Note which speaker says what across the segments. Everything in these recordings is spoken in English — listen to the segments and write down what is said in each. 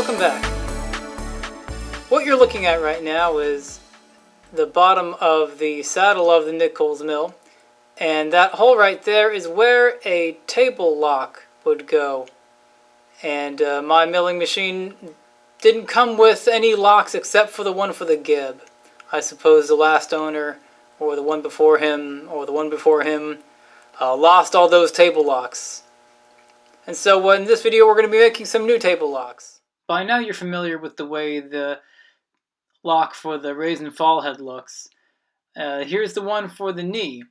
Speaker 1: welcome back. What you're looking at right now is the bottom of the saddle of the Nichols mill, and that hole right there is where a table lock would go. And my milling machine didn't come with any locks except for the one for the gib. I suppose the last owner, or the one before him, or the one before him, lost all those table locks. And so in this video we're going to be making some new table locks. By now you're familiar with the way the lock for the raise and fall head looks. Here's the one for the knee.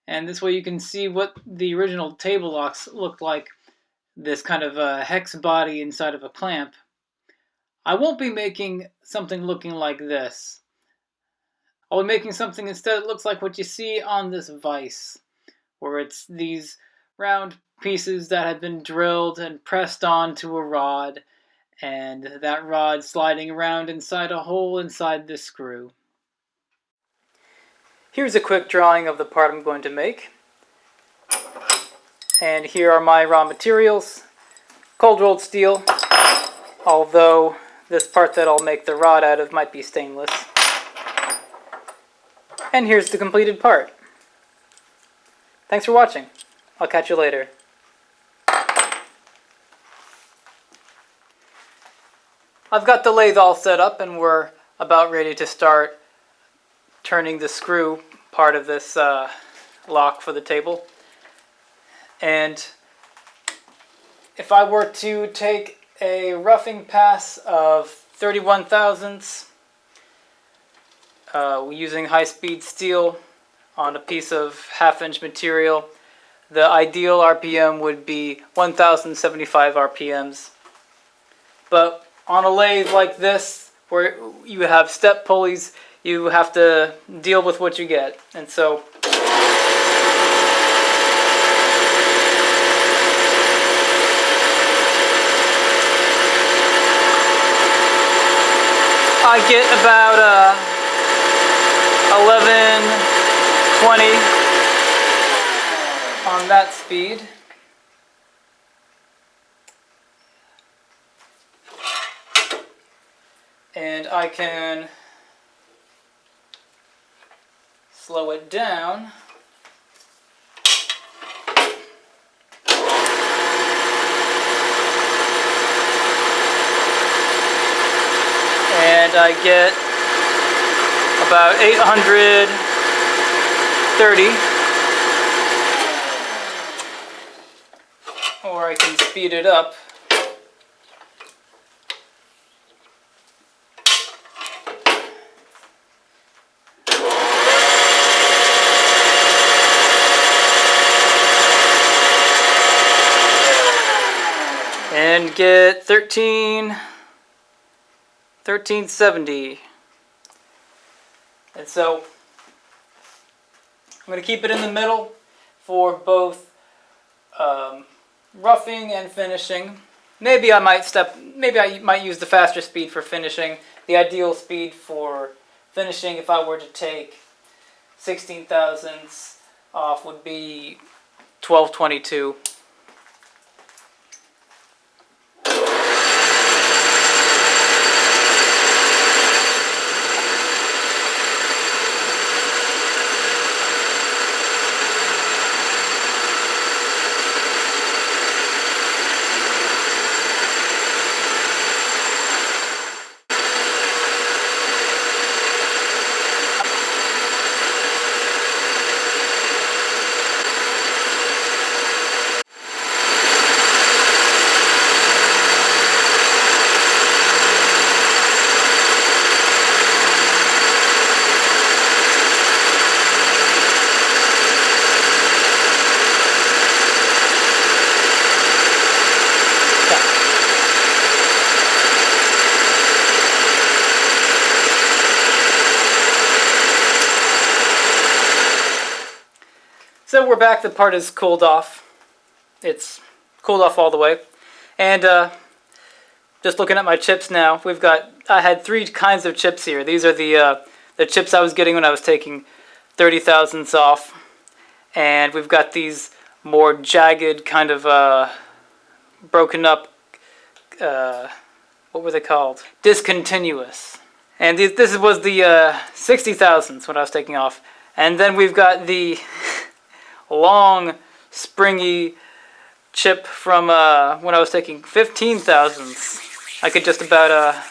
Speaker 1: And this way you can see what the original table locks looked like. This kind of a hex body inside of a clamp. I won't be making something looking like this. I'll be making something instead that looks like what you see on this vise, where it's these round pieces that have been drilled and pressed onto a rod, and that rod sliding around inside a hole inside the screw. Here's a quick drawing of the part I'm going to make. And here are my raw materials. Cold rolled steel, although this part that I'll make the rod out of might be stainless. And here's the completed part. Thanks for watching. I'll catch you later. I've got the lathe all set up and we're about ready to start turning the screw part of this lock for the table. And if I were to take a roughing pass of 31 thousandths using high-speed steel on a piece of half-inch material, the ideal RPM would be 1075 RPMs. But on a lathe like this, where you have step pulleys, you have to deal with what you get. And so I get about 11, 20 on that speed. And I can slow it down. And I get about 830, or I can speed it up. And get 1370. And so I'm going to keep it in the middle for both roughing and finishing. Maybe I might use the faster speed for finishing. The ideal speed for finishing, if I were to take 16 thousandths off, would be 1222. So we're back, the part is cooled off. It's cooled off all the way. And just looking at my chips now, I had three kinds of chips here. These are the chips I was getting when I was taking 30 thousandths off. And we've got these more jagged, kind of broken up what were they called? Discontinuous. And this was the 60 thousandths when I was taking off. And then we've got the long, springy chip from when I was taking 15 thousandths. I could just about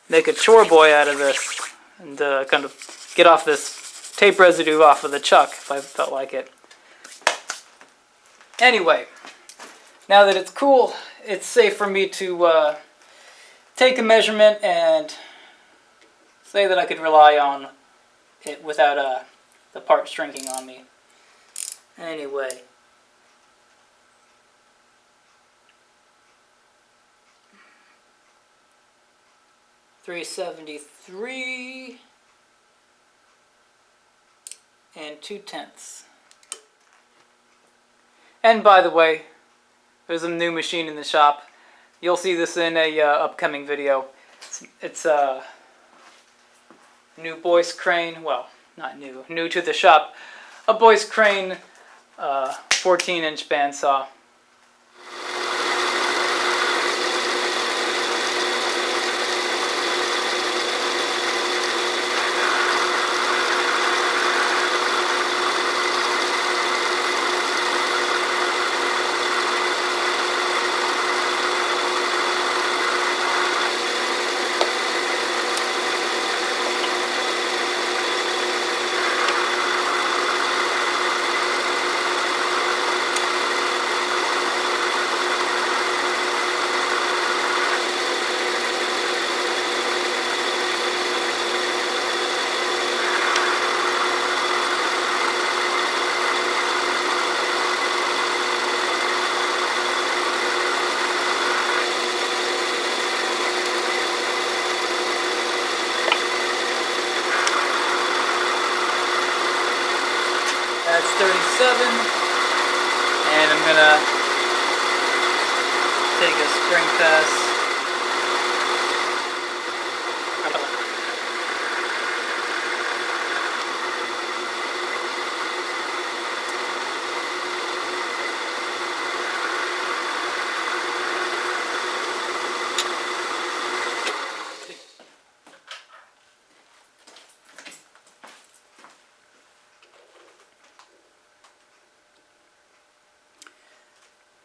Speaker 1: make a chore boy out of this and kind of get off this tape residue off of the chuck if I felt like it. Anyway, now that it's cool, it's safe for me to take a measurement and say that I could rely on it without the part shrinking on me. Anyway. $373 and 2/10. And by the way, there's a new machine in the shop. You'll see this in a upcoming video. It's a new Boyce crane. Well, not new. New to the shop. A Boyce crane 14-inch bandsaw. That's 37, and I'm gonna take a spring pass.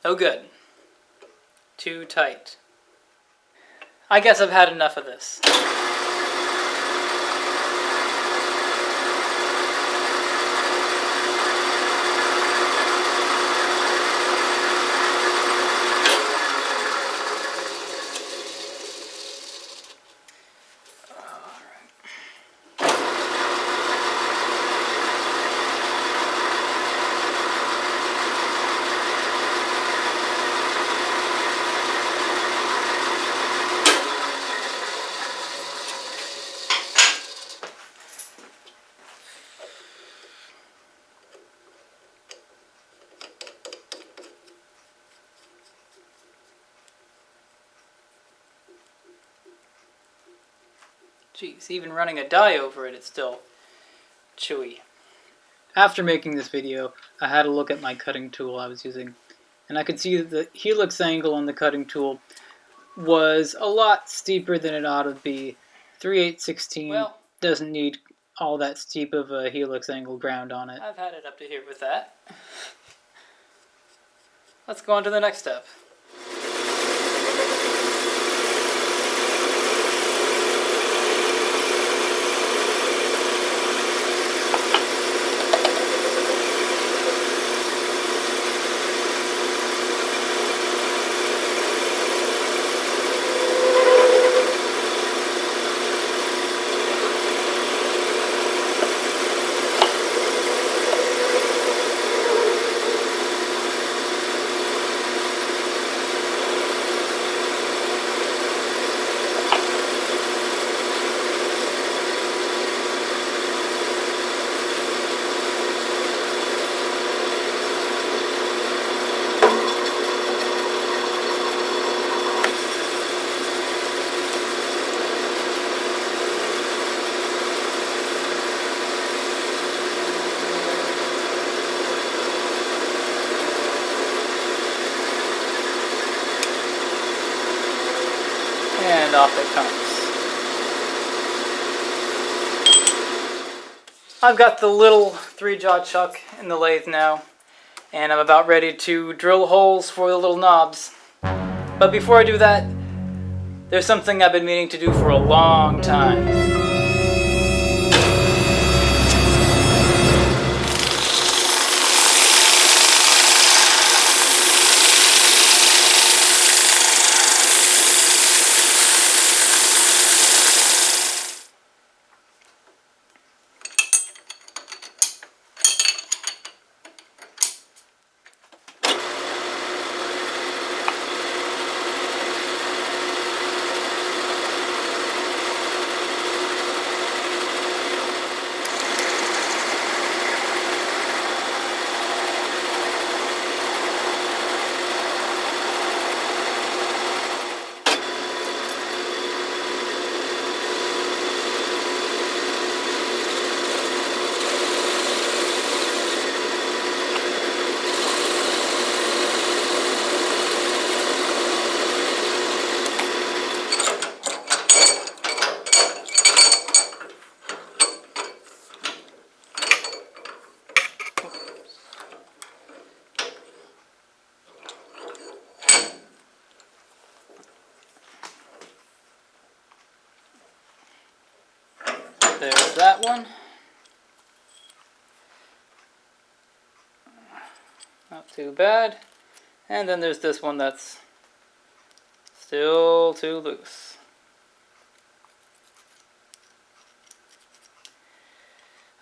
Speaker 1: Oh good. Too tight. I guess I've had enough of this. Geez, even running a die over it, it's still chewy. After making this video, I had a look at my cutting tool I was using, and I could see that the helix angle on the cutting tool was a lot steeper than it ought to be. 3/8/16 doesn't need all that steep of a helix angle ground on it. I've had it up to here with that. Let's go on to the next step. and off it comes. I've got the little 3-jaw chuck in the lathe now, and I'm about ready to drill holes for the little knobs. But before I do that, there's something I've been meaning to do for a long time. There's that one. Not too bad. And then there's this one that's still too loose.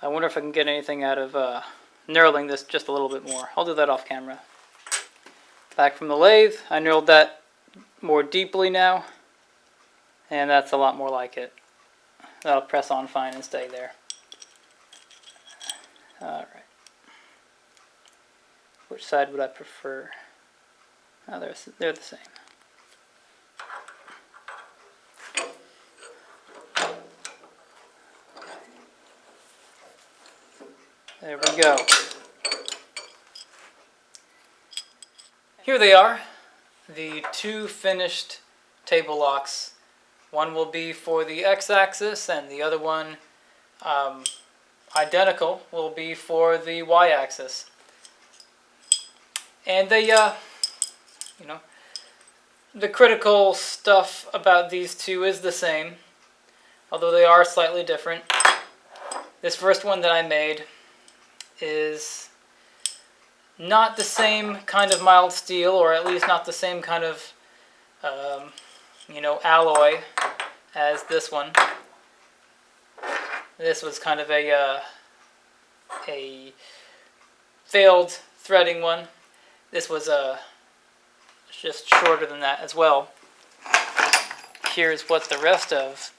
Speaker 1: I wonder if I can get anything out of knurling this just a little bit more. I'll do that off camera. Back from the lathe, I knurled that more deeply now, and that's a lot more like it. That'll press on fine and stay there. Alright. Which side would I prefer? Oh, they're the same. There we go. Here they are, the two finished table locks. One will be for the x-axis and the other one, identical, will be for the y-axis. And they, you know, the critical stuff about these two is the same, although they are slightly different. This first one that I made is not the same kind of mild steel, or at least not the same kind of alloy as this one. This was kind of a failed threading one. This was just shorter than that as well. Here's what the rest of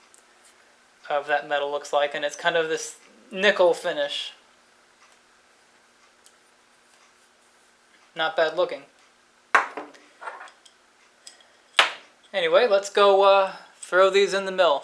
Speaker 1: that metal looks like, and it's kind of this nickel finish. Not bad looking. Anyway, let's go throw these in the mill.